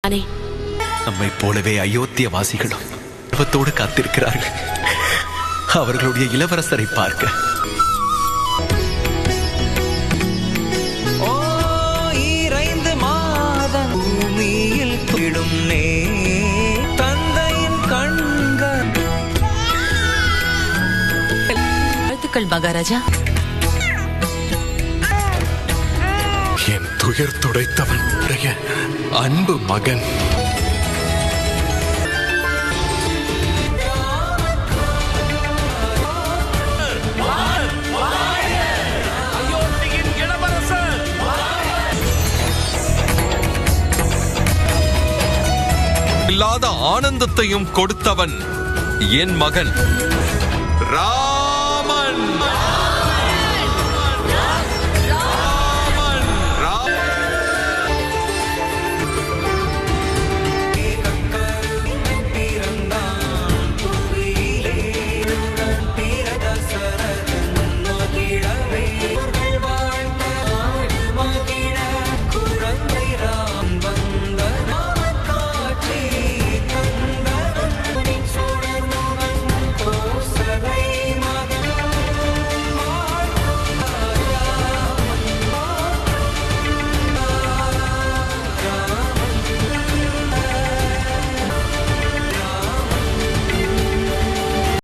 நம்மை போலவே அயோத்திய வாசிகளும் ஆர்வத்தோடு காத்திருக்கிறார்கள் அவர்களுடைய இளவரசரை பார்க்க. வாழ்த்துக்கள் மகாராஜா. என் துயர் துடைத்தவன் அன்பு மகன். இல்லாத ஆனந்தத்தையும் கொடுத்தவன் என் மகன்.